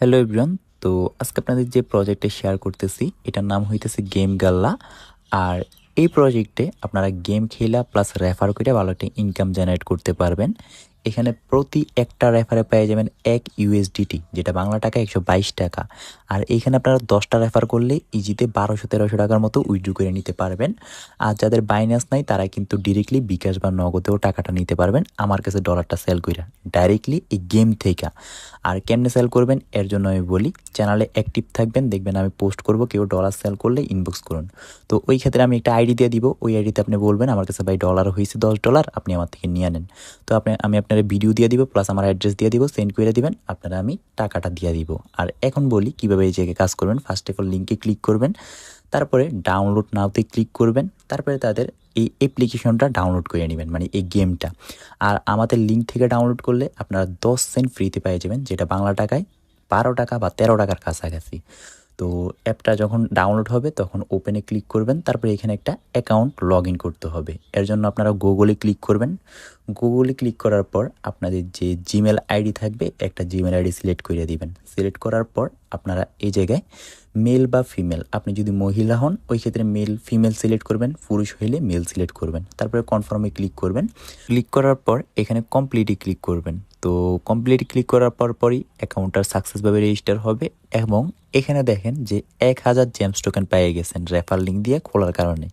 Hello everyone. তো আজকে আপনাদের যে প্রজেক্টে শেয়ার করতেছি এটার নাম হইতেছে গেম গাল্লা। আর এই প্রজেক্টে আপনারা গেম খেলা প্লাস রেফার করে ভালো একটা ইনকাম জেনারেট করতে পারবেন। এখানে প্রতি একটা রেফারে পেয়ে যাবেন 1 USDT, যেটা বাংলা টাকা 122 টাকা। আর এইখানে আপনারা 10টা রেফার করলে ইজিতে 1200-1300 টাকার মতো উইথড্র করে নিতে পারবেন। আর যাদের বাইন্যান্স নাই তারা কিন্তু ডিরেক্টলি বিকাশ বা নগদেও টাকাটা নিতে পারবেন আমার কাছে ডলারটা সেল করে ডাইরেক্টলি এই গেম থেকে। আর কেমনে সেল করবেন এর জন্য আমি বলি, চ্যানেলে অ্যাক্টিভ থাকবেন, দেখবেন আমি পোস্ট করব, কেউ ডলার সেল করলে ইনবক্স করুন। তো ওই ক্ষেত্রে আমি একটা আইডি দিয়ে দিব, ওই আইডিতে আপনি বলবেন আমার কাছে ভাই ডলার হয়েছে $10, আপনি আমার থেকে নিয়ে নেন। তো আমি আপনার ভিডিও দিয়ে দিব প্লাস আমার অ্যাড্রেস দিয়ে দিব, সেন্ড করে দিবেন, আপনারা আমি টাকাটা দিয়ে দিব। আর এখন বলি কীভাবে এই জায়গায় কাজ করবেন। ফার্স্ট অফ অল লিঙ্কে ক্লিক করবেন, তারপরে ডাউনলোড নাওতে ক্লিক করবেন, তারপরে তাদের এই অ্যাপ্লিকেশনটা ডাউনলোড করে নেবেন, মানে এই গেমটা। আর আমাদের লিঙ্ক থেকে ডাউনলোড করলে আপনারা 10 সেন্ট ফ্রিতে পেয়ে যাবেন, যেটা বাংলা টাকায় 12 টাকা বা 13 টাকার কাছাকাছি। তো অ্যাপটা যখন ডাউনলোড হবে তখন ওপেনে ক্লিক করবেন, তারপরে এখানে একটা অ্যাকাউন্ট লগ ইন করতে হবে। এর জন্য আপনারা গুগলে ক্লিক করবেন। গুগলে ক্লিক করার পর আপনাদের যে জিমেল আইডি থাকবে একটা জিমেল আইডি সিলেক্ট করে দিবেন। সিলেক্ট করার পর আপনারা এই জায়গায় মেল বা ফিমেল, আপনি যদি মহিলা হন ওই ক্ষেত্রে মেল ফিমেল সিলেক্ট করবেন, পুরুষ হইলে মেল সিলেক্ট করবেন, তারপরে কনফার্মে ক্লিক করবেন। ক্লিক করার পর এখানে কমপ্লিটে ক্লিক করবেন। তো কমপ্লিট ক্লিক করার পরই অ্যাকাউন্টটা সাকসেসভাবে রেজিস্টার হবে এবং এখানে দেখেন যে 1000 জেমস টোকেন পেয়ে গেছেন রেফার লিঙ্ক দিয়ে খোলার কারণে,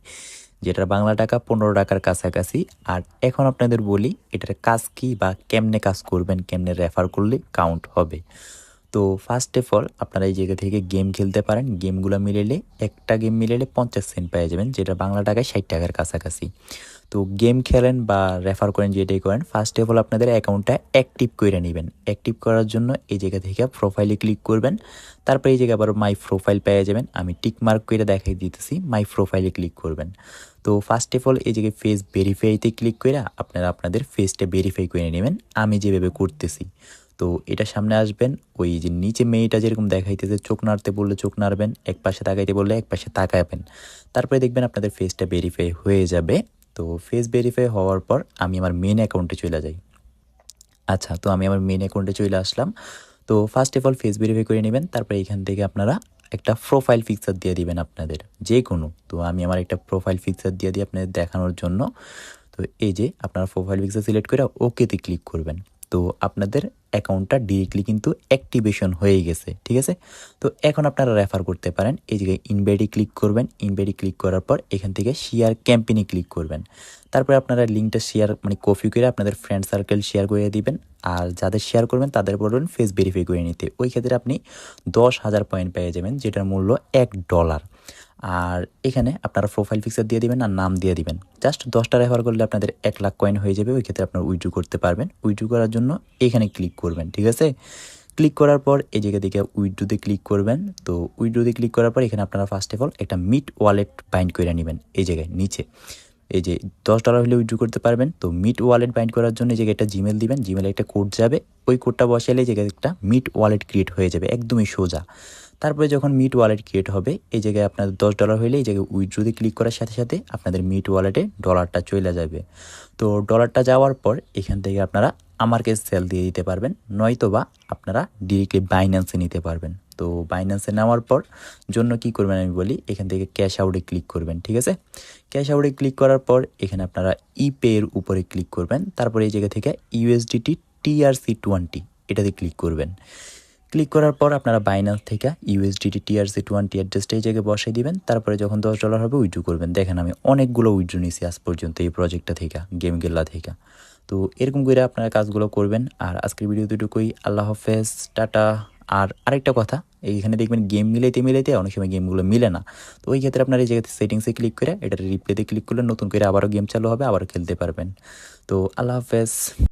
যেটার বাংলা টাকা 15 টাকার কাছাকাছি। আর এখন আপনাদের বলি এটার কাজ কি বা কেমনে কাজ করবেন, কেমনে রেফার করলে কাউন্ট হবে। তো ফার্স্ট অফ অল আপনারা এই জায়গা থেকে গেম খেলতে পারেন। গেমগুলো মিলাইলে একটা গেম মিলাইলে 50 সেন্ট পেয়ে যাবেন, যেটা বাংলা টাকায় 60 টাকার কাছাকাছি। তো গেম খেলেন বা রেফার করেন যেটাই করেন, ফার্স্ট অফ অল আপনাদের অ্যাকাউন্টটা অ্যাক্টিভ করে নেবেন। অ্যাক্টিভ করার জন্য এই জায়গা থেকে প্রোফাইলে ক্লিক করবেন, তারপরে এই জায়গায় আবার মাই প্রোফাইল পেয়ে যাবেন। আমি টিক মার্ক করে দেখাই দিতেছি, মাই প্রোফাইলে ক্লিক করবেন। তো ফার্স্ট অফ অল এই জায়গায় ফেস ভেরিফাইতে ক্লিক করে আপনারা আপনাদের ফেসটা ভেরিফাই করে নেবেন আমি যেভাবে করতেছি। তো এটা সামনে আসবেন, ওই যে নিচে মেয়েটা যেরকম দেখাইতেছে চোখ নাড়তে বললে চোখ নাড়বেন, এক পাশে তাকাইতে বললে এক পাশে তাকাবেন, তারপরে দেখবেন আপনাদের ফেসটা ভেরিফাই হয়ে যাবে। তো ফেস ভেরিফাই হওয়ার পর আমি আমার মেন অ্যাকাউন্টে চলে যাই। আচ্ছা, তো আমি আমার মেন অ্যাকাউন্টে চলে আসলাম। তো first of all face verify করে নেবেন, তারপরে এখান থেকে আপনারা একটা প্রোফাইল পিকচার দিয়ে দিবেন আপনাদের যে কোনো। তো আমি আমার একটা প্রোফাইল পিকচার দিয়ে দিই আপনাদের দেখানোর জন্য। তো এই যে আপনারা প্রোফাইল পিকচার সিলেক্ট করে ওকেতে ক্লিক করবেন। তো আপনাদের অ্যাকাউন্টটা ডিরেক্টলি কিন্তু অ্যাক্টিভেশন হয়ে গেছে, ঠিক আছে। তো এখন আপনারা রেফার করতে পারেন। এই জায়গায় ইনভাইটে ক্লিক করবেন, ইনভাইটে ক্লিক করার পর এখান থেকে শেয়ার ক্যাম্পেইনে ক্লিক করবেন। তারপরে আপনারা লিঙ্কটা শেয়ার মানে কপি করে আপনাদের ফ্রেন্ড সার্কেল শেয়ার করে দিবেন। আর যাদের শেয়ার করবেন তাদের বলবেন ফেস ভেরিফাই করে নিতে। ওই ক্ষেত্রে আপনি 10,000 পয়েন্ট পেয়ে যাবেন, যেটার মূল্য $1। আর এখানে আপনারা প্রোফাইল পিকচার দিয়ে দিবেন আর নাম দিয়ে দিবেন। জাস্ট 10টা রেফার করলে আপনাদের 1 লাখ কয়েন হয়ে যাবে। ওই ক্ষেত্রে আপনারা উইথড্র করতে পারবেন। উইথড্র করার জন্য এখানে ক্লিক করবেন, ঠিক আছে। ক্লিক করার পর এই জায়গা থেকে উইথড্রোতে ক্লিক করবেন। তো উইথড্রোতে ক্লিক করার পর এখানে আপনারা ফার্স্ট অফ অল একটা মিট ওয়ালেট বাইন্ড করে নেবেন। এই জায়গায় নিচে এই যে $10 হলে উইথড্র করতে পারবেন। তো মিট ওয়ালেট বাইন্ড করার জন্য এই জায়গায় একটা জিমেল দিবেন, জিমেলে একটা কোড যাবে, ওই কোডটা বসালে এই জায়গায় একটা মিট ওয়ালেট ক্রিয়েট হয়ে যাবে, একদমই সোজা। তারপরে যখন মিট ওয়ালেট ক্রিয়েট হবে এই জায়গায় আপনাদের $10 হলে এই জায়গায় উইথড্রোতে ক্লিক করার সাথে সাথে আপনাদের মিট ওয়ালেটে ডলারটা চলে যাবে। তো ডলারটা যাওয়ার পর এখান থেকে আপনারা আমার কাছে সেল দিয়ে দিতে পারবেন, নয়তোবা আপনারা ডিরেক্টলি বাইন্যান্সে নিতে পারবেন। তো বাইন্যান্সে নেওয়ার পর জন্য কি করবেন আমি বলি, এখান থেকে ক্যাশ আউটে ক্লিক করবেন, ঠিক আছে। ক্যাশ আউটে ক্লিক করার পর এখানে আপনারা ইপে এর উপরে ক্লিক করবেন, তারপরে এই জায়গা থেকে USDT TRC20 এটাতে ক্লিক করবেন। ক্লিক করার পর আপনারা বাইন্যান্স থেকে USDT TRC20 অ্যাড্রেসটা এই জায়গায় বসাই দিবেন। তারপরে যখন $10 হবে উইথড্র করবেন। দেখেন আমি অনেকগুলো উইথড্র নিয়েছি আজ পর্যন্ত এই প্রজেক্টটা থেকে, গেম গেল্লা থেকে। তো এরকম করে আপনারা কাজগুলো করবেন। আর আজকের ভিডিও দুটুকুই, আল্লাহ হাফেজ, টাটা। আর আরেকটা কথা, এইখানে দেখবেন গেম মিলাইতে মিলাইতে অনেক সময় গেমগুলো মিলে না। তো ওই ক্ষেত্রে আপনার এই জায়গাতে সেটিংসে ক্লিক করে এটার রিপ্লেতে ক্লিক করলে নতুন করে আবারও গেম চালু হবে, আবারও খেলতে পারবেন। তো আল্লাহ হাফেজ।